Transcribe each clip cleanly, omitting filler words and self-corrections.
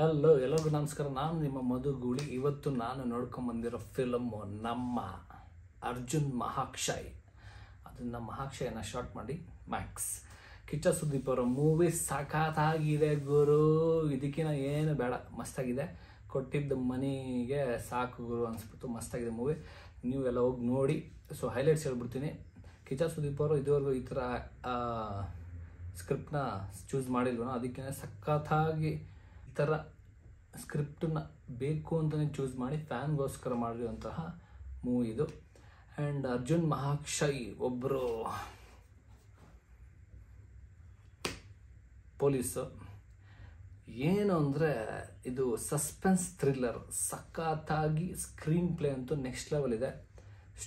Hello ಎಲ್ಲರಿಗೂ ನಮಸ್ಕಾರ. ನಾನು ನಿಮ್ಮ ಮಧು ಗೂಳಿ. ಇವತ್ತು ನಾನು ನೋಡ್ಕೊಂಬಂದಿರೋ ಫಿಲಮ್ಮು ನಮ್ಮ ಅರ್ಜುನ್ ಮಹಾಕ್ಷಯ್. ಅದನ್ನು ಮಹಾಕ್ಷಯನ ಶಾರ್ಟ್ ಮಾಡಿ ಮ್ಯಾಕ್ಸ್. ಕಿಚ್ಚ ಸುದೀಪ್ ಅವರ ಮೂವಿ ಸಖತ್ತಾಗಿದೆ ಗುರು. ಇದಕ್ಕಿಂತ ಏನು ಬೇಡ, ಮಸ್ತಾಗಿದೆ. ಕೊಟ್ಟಿದ್ದ ಮನಿಗೆ ಸಾಕು ಗುರು ಅನಿಸ್ಬಿಟ್ಟು ಮಸ್ತಾಗಿದೆ ಮೂವಿ. ನೀವು ಎಲ್ಲ ಹೋಗಿ ನೋಡಿ. ಸೊ ಹೈಲೈಟ್ಸ್ ಹೇಳ್ಬಿಡ್ತೀನಿ. ಕಿಚ್ಚ ಸುದೀಪ್ ಅವರು ಇದುವರೆಗೂ ಈ ಥರ ಸ್ಕ್ರಿಪ್ಟ್ನ ಚೂಸ್ ಮಾಡಿಲ್ವನೋ, ಅದಕ್ಕೆ ಸಖತ್ತಾಗಿ ಈ ಥರ ಸ್ಕ್ರಿಪ್ಟನ್ನ ಬೇಕು ಅಂತಲೇ ಚೂಸ್ ಮಾಡಿ ಫ್ಯಾನ್ಗೋಸ್ಕರ ಮಾಡಿರುವಂತಹ ಮೂವಿ ಇದು. ಆ್ಯಂಡ್ ಅರ್ಜುನ್ ಮಹಾಕ್ಷಯ್ ಒಬ್ಬರು ಪೊಲೀಸು. ಏನು ಅಂದರೆ ಇದು ಸಸ್ಪೆನ್ಸ್ ಥ್ರಿಲ್ಲರ್. ಸಖತ್ತಾಗಿ ಸ್ಕ್ರೀನ್ ಪ್ಲೇ ಅಂತೂ ನೆಕ್ಸ್ಟ್ ಲೆವೆಲ್ ಇದೆ.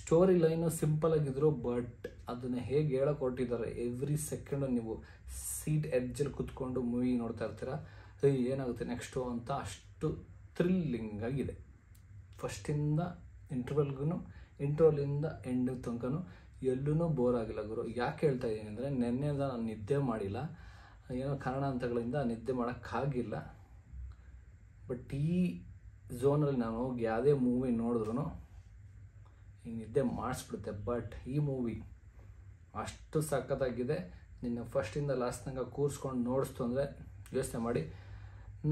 ಸ್ಟೋರಿ ಲೈನು ಸಿಂಪಲ್ ಆಗಿದ್ರು, ಬಟ್ ಅದನ್ನು ಹೇಗೆ ಹೇಳಕ್ಕೆ ಹೊರಟಿದ್ದಾರೆ. ಎವ್ರಿ ಸೆಕೆಂಡು ನೀವು ಸೀಟ್ ಎಡ್ಜಲ್ಲಿ ಕುತ್ಕೊಂಡು ಮೂವಿ ನೋಡ್ತಾ ಇರ್ತೀರ, ಏನಾಗುತ್ತೆ ನೆಕ್ಸ್ಟು ಅಂತ. ಅಷ್ಟು ಥ್ರಿಲ್ಲಿಂಗ್ ಆಗಿದೆ. ಫಸ್ಟಿಂದ ಇಂಟರ್ವಲಿಂದ ಎಂಡ್ ತನಕನೂ ಎಲ್ಲೂ ಬೋರ್ ಆಗಿಲ್ಲ ಗುರು. ಯಾಕೆ ಹೇಳ್ತಾ ಇದ್ದೀನಿ ಅಂದರೆ, ನೆನ್ನೆಯಿಂದ ನಾನು ನಿದ್ದೆ ಮಾಡಿಲ್ಲ. ಏನೋ ಕಾರಣಾಂತರಗಳಿಂದ ನಿದ್ದೆ ಮಾಡೋಕ್ಕಾಗಿಲ್ಲ. ಬಟ್ ಈ ಝೋನಲ್ಲಿ ನಾನು ಹೋಗಿ ಯಾವುದೇ ಮೂವಿ ನೋಡಿದ್ರೂ ಹಿಂಗೆ ನಿದ್ದೆ ಮಾಡಿಸ್ಬಿಡುತ್ತೆ. ಬಟ್ ಈ ಮೂವಿ ಅಷ್ಟು ಸಖತ್ತಾಗಿದೆ. ನಿನ್ನ ಫಸ್ಟಿಂದ ಲಾಸ್ಟ್ ತನಕ ಕೂರಿಸ್ಕೊಂಡು ನೋಡಿಸ್ತು ಅಂದರೆ ಯೋಚನೆ ಮಾಡಿ.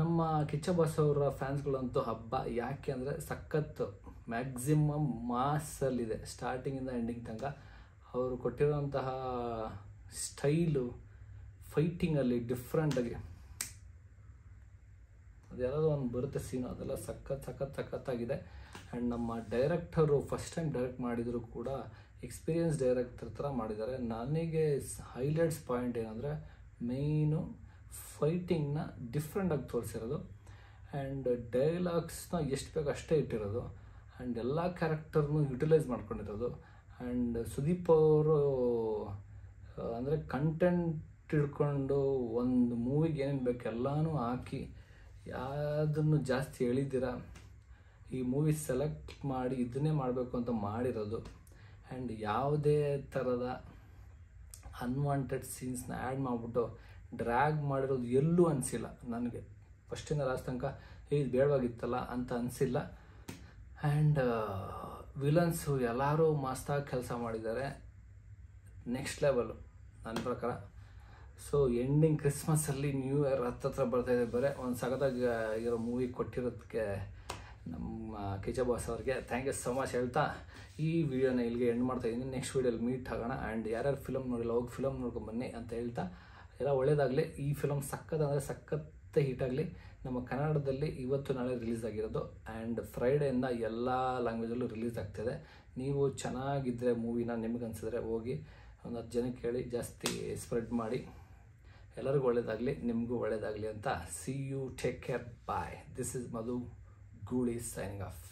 ನಮ್ಮ ಕಿಚ್ಚ ಬಾಸ್ ಅವರ ಫ್ಯಾನ್ಸ್ಗಳಂತೂ ಹಬ್ಬ. ಯಾಕೆ ಅಂದರೆ ಸಖತ್ತು ಮ್ಯಾಕ್ಸಿಮಮ್ ಮಾಸಲ್ಲಿದೆ ಸ್ಟಾರ್ಟಿಂಗಿಂದ ಎಂಡಿಂಗ್ ತನಕ. ಅವರು ಕೊಟ್ಟಿರೋಂತಹ ಸ್ಟೈಲು ಫೈಟಿಂಗಲ್ಲಿ ಡಿಫ್ರೆಂಟಾಗಿ ಅದೆಲ್ಲದೋ ಒಂದು ಬರುತ್ತೆ ಸೀನು, ಅದೆಲ್ಲ ಸಖತ್ತಾಗಿದೆ. ಆ್ಯಂಡ್ ನಮ್ಮ ಡೈರೆಕ್ಟರು ಫಸ್ಟ್ ಟೈಮ್ ಡೈರೆಕ್ಟ್ ಮಾಡಿದರೂ ಕೂಡ ಎಕ್ಸ್ಪೀರಿಯನ್ಸ್ ಡೈರೆಕ್ಟರ್ ಥರ ಮಾಡಿದ್ದಾರೆ. ನನಗೆ ಹೈಲೈಟ್ಸ್ ಪಾಯಿಂಟ್ ಏನಂದರೆ, ಮೇಯ್ನು ಫೈಟಿಂಗ್ನ ಡಿಫ್ರೆಂಟಾಗಿ ತೋರಿಸಿರೋದು. ಆ್ಯಂಡ್ ಡೈಲಾಗ್ಸ್ನ ಎಷ್ಟು ಬೇಕು ಅಷ್ಟೇ ಇಟ್ಟಿರೋದು. ಆ್ಯಂಡ್ ಎಲ್ಲ ಕ್ಯಾರೆಕ್ಟರ್ನು ಯುಟಿಲೈಸ್ ಮಾಡ್ಕೊಂಡಿರೋದು. ಆ್ಯಂಡ್ ಸುದೀಪ್ ಅವರು ಅಂದರೆ ಕಂಟೆಂಟ್ ಹಿಡ್ಕೊಂಡು ಒಂದು ಮೂವಿಗೆ ಏನೇನು ಬೇಕು ಎಲ್ಲನೂ ಹಾಕಿ ಯಾವುದನ್ನು ಜಾಸ್ತಿ ಹೇಳಿದ್ದೀರ. ಈ ಮೂವಿ ಸೆಲೆಕ್ಟ್ ಮಾಡಿ ಇದನ್ನೇ ಮಾಡಬೇಕು ಅಂತ ಮಾಡಿರೋದು. ಆ್ಯಂಡ್ ಯಾವುದೇ ಥರದ ಅನ್ವಾಂಟೆಡ್ ಸೀನ್ಸ್ನ ಆ್ಯಡ್ ಮಾಡಿಬಿಟ್ಟು ಡ್ರ್ಯಾಗ್ ಮಾಡಿರೋದು ಎಲ್ಲೂ ಅನಿಸಿಲ್ಲ ನನಗೆ. ಫಸ್ಟಿಂದ ಲಾಸ್ಟ್ ತನಕ ಇದು ಬೇಡವಾಗಿತ್ತಲ್ಲ ಅಂತ ಅನಿಸಿಲ್ಲ. ಆ್ಯಂಡ್ ವಿಲನ್ಸು ಎಲ್ಲರೂ ಮಸ್ತಾಗಿ ಕೆಲಸ ಮಾಡಿದ್ದಾರೆ, ನೆಕ್ಸ್ಟ್ ಲೆವೆಲು ನನ್ನ ಪ್ರಕಾರ. ಸೊ ಎಂಡಿಂಗ್ ಕ್ರಿಸ್ಮಸಲ್ಲಿ ನ್ಯೂ ಇಯರ್ ಹತ್ತತ್ರ ಬರ್ತಾಯಿದೆ. ಬರೀ ಒಂದು ಸಖತ್ತಾಗಿ ಇರೋ ಮೂವಿ ಕೊಟ್ಟಿರೋದಕ್ಕೆ ನಮ್ಮ ಕಿಚ್ಚ ಬಾಸ್ ಅವ್ರಿಗೆ ಥ್ಯಾಂಕ್ ಯು ಸೊ ಮಚ್ ಹೇಳ್ತಾ ಈ ವಿಡಿಯೋನ ಇಲ್ಲಿಗೆ ಎಂಡ್ ಮಾಡ್ತಾಯಿದ್ದೀನಿ. ನೆಕ್ಸ್ಟ್ ವೀಡಿಯೋಲಿ ಮೀಟ್ ಆಗೋಣ. ಆ್ಯಂಡ್ ಯಾರ್ಯಾರು ಫಿಲಮ್ ನೋಡಿಲ್ಲ ಹೋಗಿ ಫಿಲಮ್ ನೋಡ್ಕೊಂಬನ್ನಿ ಅಂತ ಹೇಳ್ತಾ, ಎಲ್ಲ ಒಳ್ಳೇದಾಗಲಿ. ಈ ಫಿಲಮ್ ಸಖತ್ ಹೀಟಾಗಲಿ. ನಮ್ಮ ಕನ್ನಡದಲ್ಲಿ ಇವತ್ತು ನಾಳೆ ರಿಲೀಸ್ ಆಗಿರೋದು. ಆ್ಯಂಡ್ ಫ್ರೈಡೆಯಿಂದ ಎಲ್ಲ ಲ್ಯಾಂಗ್ವೇಜಲ್ಲೂ ರಿಲೀಸ್ ಆಗ್ತಿದೆ. ನೀವು ಚೆನ್ನಾಗಿದ್ದರೆ ಮೂವಿನ ನಿಮ್ಗೆ ಅನಿಸಿದ್ರೆ ಹೋಗಿ ಒಂದು 10 ಜನಕ್ಕೆ ಹೇಳಿ ಜಾಸ್ತಿ ಸ್ಪ್ರೆಡ್ ಮಾಡಿ. ಎಲ್ಲರಿಗೂ ಒಳ್ಳೇದಾಗಲಿ, ನಿಮಗೂ ಒಳ್ಳೇದಾಗಲಿ ಅಂತ. See you, take care, bye. This is Madhu Gooli signing of.